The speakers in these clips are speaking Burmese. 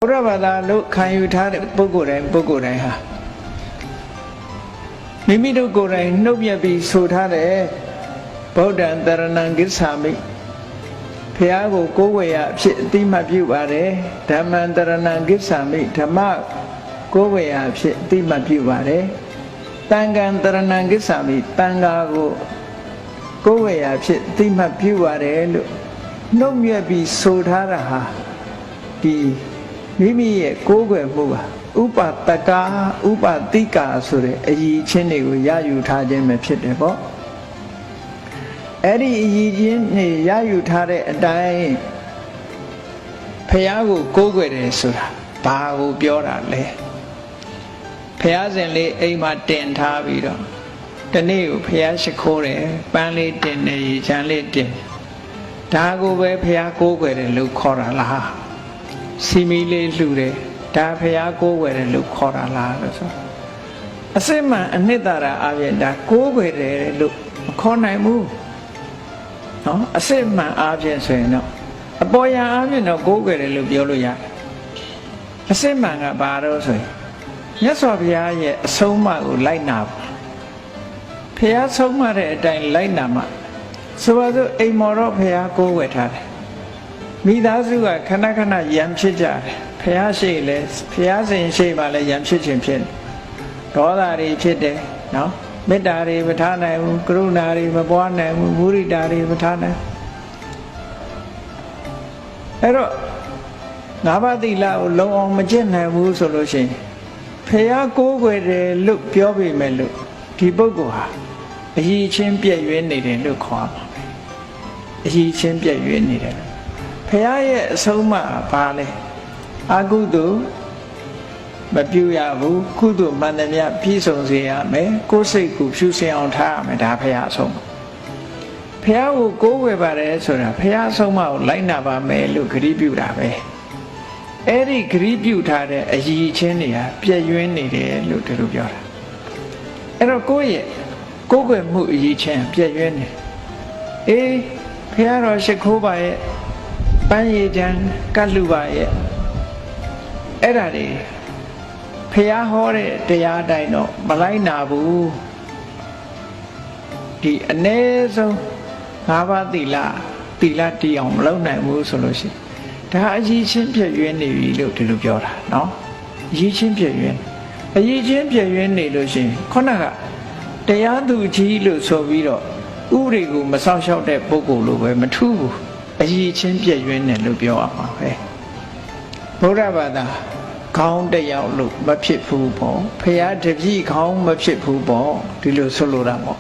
ဘုရားဘာသာလို့ခံယူထားတဲ့ပုဂ္ဂိုလ်တိုင်းဟာမိမိတို့ကိုယ်တိုင်နှုတ်မြတ်ပြီးဆိုထားတဲ့ဗုဒ္ဓံတရဏံဂစ္ဆာမိဘုရားကိုကိုးကွယ်ရအဖြစ်အတိမတ်ပြုပါတယ်ဓမ္မံတရဏံဂစ္ဆာမိဓမ္မကိုးကွယ်ရအဖြစ်အတိမတ်ပြုပါတယ်တန်ခံတရဏံဂစ္ဆာမိတန်ခါကိုကိုးကွယ်ရအဖြစ်အတိမတ်ပြုပါတယ်လို့နှုတ်မြတ်ပြီးဆိုထားတာဟာဒီမိမိရဲ့ကိုးကွယ်မှုဟာဥပတကာဥပတိကာဆိုတဲ့အရည်ချင်းတွေကိုရယူထားခြင်းပဲဖြစ်တယ်ပေါ့အဲ့ဒီအရည်ချင်းတွေရယူထားတဲ့အတိုင်းဖះကိုကိုးကွယ်တယ်ဆိုတာဘာကိုပြောတာလဲဖះစဉ်လေးအိမ်မှာတင်ထားပြီးတော့ဒီနေ့ကိုဖះရှိခိုးတယ်ပန်းလေးတင်တယ်ရေချမ်းလေးတင်ဒါကိုပဲဖះကိုးကွယ်တယ်လို့ခေါ်တာလားစီမီလေးလှူတယ်ဒါဖះကိုးကွယ်တယ်လို့ခေါ်တာလားလို့ဆိုအစစ်မှန်အနှစ်သာရအပြင်ဒါကိုးကွယ်တယ်လို့မခေါ်နိုင်ဘူးနော်အစစ်မှန်အပြင်ဆိုရင်တော့အပေါ်ယံအပြင်တော့ကိုးကွယ်တယ်လို့ပြောလို့ရတယ်အစစ်မှန်ကဘာတော့ဆိုရင်မြတ်စွာဘုရားရဲ့အဆုံးအမကိုလိုက်နာဖို့ဖះဆုံးမတဲ့အတိုင်းလိုက်နာမှဆိုပါစို့အိမ်မော်တော့ဖះကိုးကွယ်ထားတယ်မိသားစုကခဏခဏရံဖြစ်ကြတယ်ဖះရှိလဲဖះစဉ်ရှိမှလည်းရံဖြစ်ခြင်းဖြစ်ဒေါသတွေဖြစ်တယ်နော်မေတ္တာတွေမထားနိုင်ဘူးကရုဏာတွေမပွားနိုင်ဘူးမုရိဒာတွေမထားနိုင်အဲ့တော့ငါးပါးသီလကိုလုံအောင်မကျင့်နိုင်ဘူးဆိုလို့ရှိရင်ဖះကိုးကွယ်တယ်လို့ပြောပေမဲ့လို့ဒီပုဂ္ဂိုလ်ဟာအရည်ချင်းပြည့်ရွေးနေတယ်လို့ခေါ်ပါမယ်အရည်ချင်းပြည့်ရွေးနေတယ်ဖះရဲ့အဆုံးအမဘာလဲအကုသိုလ်မပြုရဘူးကုသိုလ်မှန်သမျှပြည့်စုံစေရမယ်ကိုယ်စိတ်ကိုဖြူစင်အောင်ထားရမယ်ဒါဖះအဆုံးဖះကိုကိုးဝယ်ပါတယ်ဆိုတာဖះအဆုံးအမကိုလိုက်နာပါမယ်လို့ဂရုပြုတာပဲအဲ့ဒီဂရုပြုထားတဲ့အရည်ချင်းတွေဟာပြည့်ရွှင်နေတယ်လို့ဒီလိုပြောတာအဲ့တော့ကိုယ့်ရဲ့ကိုးကွယ်မှုအရည်ချင်းပြည့်ရွှင်နေအေးဖះတော်ရှိခိုးပါရဲ့ပန်းရည်ချမ်းကတ်လူပါရဲ့အဲ့ဒါတွေဖះဟောတဲ့တရားတိုင်းတော့မလိုက်နာဘူးဒီအ ਨੇ ဆုံး၅ပါးသီလတည်အောင်မလုပ်နိုင်ဘူးဆိုလို့ရှိရင်ဒါအရည်ချင်းပြည့်ရွှင်နေပြီလို့ဒီလိုပြောတာနော်အရည်ချင်းပြည့်ရွှင်အရည်ချင်းပြည့်ရွှင်နေလို့ရှိရင်ခုနကတရားသူကြီးလို့ဆိုပြီးတော့ဥပဒေကိုမစောင့်ရှောက်တဲ့ပုဂ္ဂိုလ်လိုပဲမထူးဘူးအရည်ချင်းပြည့်ရွှင်တယ်လို့ပြောရမှာပဲဗုဒ္ဓဘာသာခေါင်းတယောက်လို့မဖြစ်ဘူးပေါ့ဖရာတပည့်ခေါင်းမဖြစ်ဘူးပေါ့ဒီလိုဆိုလိုတာပေါ့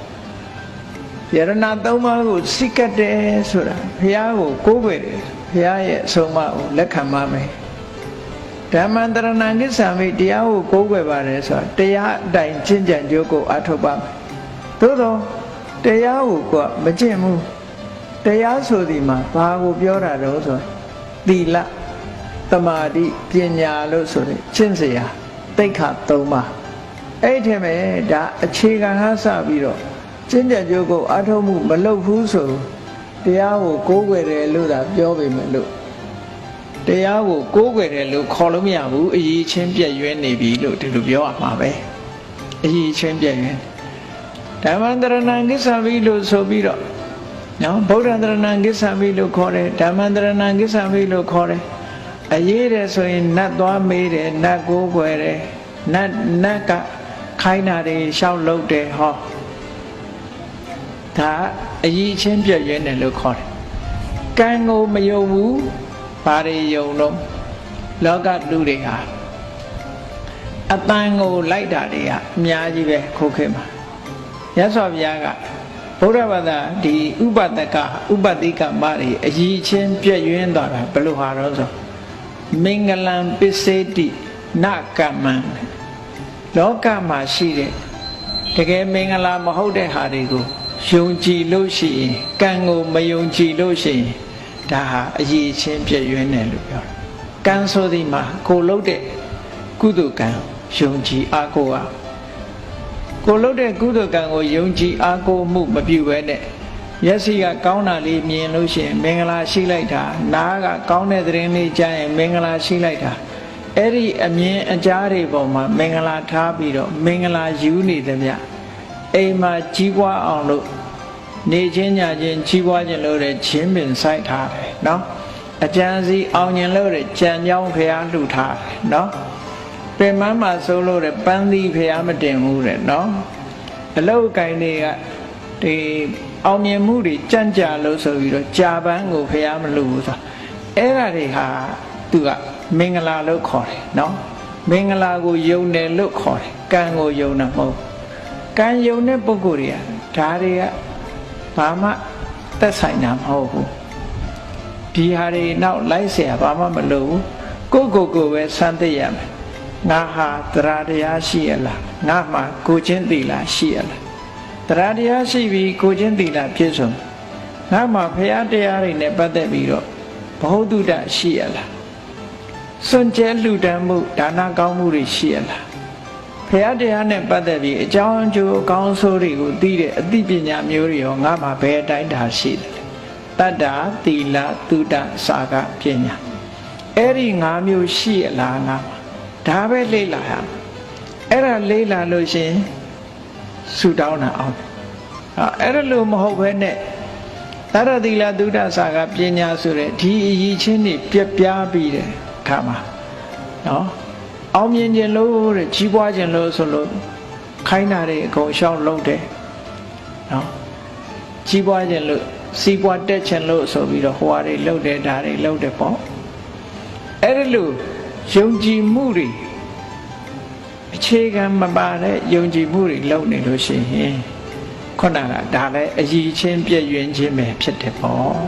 ယရဏသုံးပါးကိုစိတ်ကတ်တယ်ဆိုတာဖရာကိုကိုးကွယ်တယ်ဖရာရဲ့အဆုံးအမကိုလက်ခံပါမယ်ဓမ္မံတရဏံဂစ္ဆာမိတရားကိုကိုးကွယ်ပါတယ်ဆိုတာတရားအတိုင်းကျင့်ကြံကြိုးကိုအထောက်ပါမယ်သို့တော့တရားကိုကမကျင့်ဘူးတရားဆိုဒီမှာဘာကိုပြောတာတော့ဆိုသီလသမာဓိပညာလို့ဆိုတဲ့ကျင့်စရာတိက္ခ၃ပါးအဲ့ဒီထဲမှာဒါအခြေခံဟာစပြီးတော့ကျင့်ကြံကြိုးကိုအထောက်မှုမလုပ်ဘူးဆိုတရားကိုကိုးကွယ်တယ်လို့သာပြောပေမဲ့လို့တရားကိုကိုးကွယ်တယ်လို့ခေါ်လို့မရဘူးအရည်ချင်းပြည့်ရွှင်နေပြီလို့ဒီလိုပြောရမှာပဲအရည်ချင်းပြည့်ရွှင်ဓမ္မံတရဏံဂစ္ဆာမိလို့ဆိုပြီးတော့နော်ဗုဒ္ဓံတရဏံဂစ္ဆာမိလို့ခေါ်တယ်ဓမ္မံတရဏံဂစ္ဆာမိလို့ခေါ်တယ်အရေးတယ်ဆိုရင်နတ်သွားမေးတယ်နတ်ကိုးကွယ်တယ်နတ်ကခိုင်းတာတွေရှောက်လုပ်တယ်ဟောဒါအရည်ချင်းပြည့်ရွှင်တယ်လို့ခေါ်တယ်ကံကိုမယုံဘူးဘာတွေယုံတော့လောကလူတွေဟာအတန်ကိုလိုက်တာတွေကအများကြီးပဲခုခေတ်မှာရသော်ဘုရားကဗုဒ္ဓဘာသာဒီဥပတကဥပတိကမတွေအရည်ချင်းပြည့်ရွှင်သွားတာဘယ်လိုဟာတော့ဆိုမင်္ဂလံပစ္စေတိနကမ္မံလောကမှာရှိတဲ့တကယ်မင်္ဂလာမဟုတ်တဲ့ဟာတွေကိုယုံကြည်လို့ရှိရင်ကံကိုမယုံကြည်လို့ရှိရင်ဒါဟာအရည်ချင်းပြည့်ရွှင်တယ်လို့ပြောတယ်ကံဆိုဒီမှာကိုလုပ်တဲ့ကုသိုလ်ကံယုံကြည်အားကိုးရကိုလုပ်တဲ့ကုသိုလ်ကံကိုယုံကြည်အားကိုးမှုမပြုဘဲနဲ့မျက်စိကကောင်းတာလေးမြင်လို့ရှိရင်မင်္ဂလာရှိလိုက်တာနားကကောင်းတဲ့သတင်းလေးကြားရင်မင်္ဂလာရှိလိုက်တာ အဲ့ဒီအမြင်အကြားတွေပေါ်မှာမင်္ဂလာထားပြီးတော့မင်္ဂလာယူနေသမျှအိမ်မှာကြီးပွားအောင်လို့နေချင်းညချင်းကြီးပွားခြင်းလို့တဲ့ချင်းပင်စိုက်ထားတယ်နော်အကျဉ်းစီအောင်ခြင်းလို့တဲ့ကြံကြောင်းဖျားလှူထားတယ်နော်ပင်မမှာဆိုလို့တဲ့ပန်းသီးဖျားမတင်ဘူးတဲ့နော်အလုတ်ကိုင်းတွေကဒီအောင်မြင်မှုတွေကြံ့ကြာလို့ဆိုပြီးတော့ကြာပန်းကိုဖျားမလှူဘူးဆိုအဲ့ဒါတွေဟာသူကမင်္ဂလာလို့ခေါ်တယ်နော်မင်္ဂလာကိုယုံတယ်လို့ခေါ်တယ်ကံကိုယုံတာမဟုတ်ကံယုံတဲ့ပုဂ္ဂိုလ်တွေကဒါတွေကဘာမှသက်ဆိုင်တာမဟုတ်ဘူးဒီဟာတွေနောက်လိုက်เสียဘာမှမလိုဘူးကိုပဲစမ်းသိရမယ်ငါဟာတရားတရားရှိရလားငါမှာကိုချင်းသီလရှိရလားတရားတရားရှိပြီးကိုချင်းသီလပြည့်စုံငါမှာဘုရားတရားတွေနဲ့ပတ်သက်ပြီးတော့ဘ ਹੁ တုတရှိရလားစွန့်ကြဲလှူဒန်းမှုဒါနကောင်းမှုတွေရှိရလားဘုရားတရားနဲ့ပတ်သက်ပြီးအကြောင်းအကျိုးအကောင်းဆိုးတွေကိုသိတဲ့အသိပညာမျိုးတွေရောငါမှာဘယ်အတိုင်းဒါရှိတယ်တတ္တာသီလသုဒ္ဓစာကပညာအဲ့ဒီ၅မျိုးရှိရလားငါဒါပဲလေ့လာရမယ်အဲ့ဒါလေ့လာလို့ရှင်ဆူတောင်းတာအောင်အဲ့ဒါလို့မဟုတ်ဘဲနဲ့တတ္တသီလသုဒ္ဓစာကပညာဆိုတဲ့ဒီအရေးချင်းတွေပြက်ပြားပြီးတဲ့အခါမှာနော်အောင်မြင်ခြင်းလို့တဲ့ကြီးပွားခြင်းလို့ဆိုလို့ခိုင်းတာတွေအကုန်ရှောက်လုံးတယ်နော်ကြီးပွားခြင်းလို့စီးပွားတက်ခြင်းလို့ဆိုပြီးတော့ဟိုဟာတွေလှုပ်တယ်ဒါတွေလှုပ်တယ်ပေါ့အဲ့ဒါလို့ယုံကြည်မှုတွေအခြေခံမပါတဲ့ယုံကြည်မှုတွေလှုပ်နေလို့ရှိရင်ခုနကဒါလည်းအည်ချင်းပြည့်ရွင်ခြင်းပဲဖြစ်တယ်ပေါ့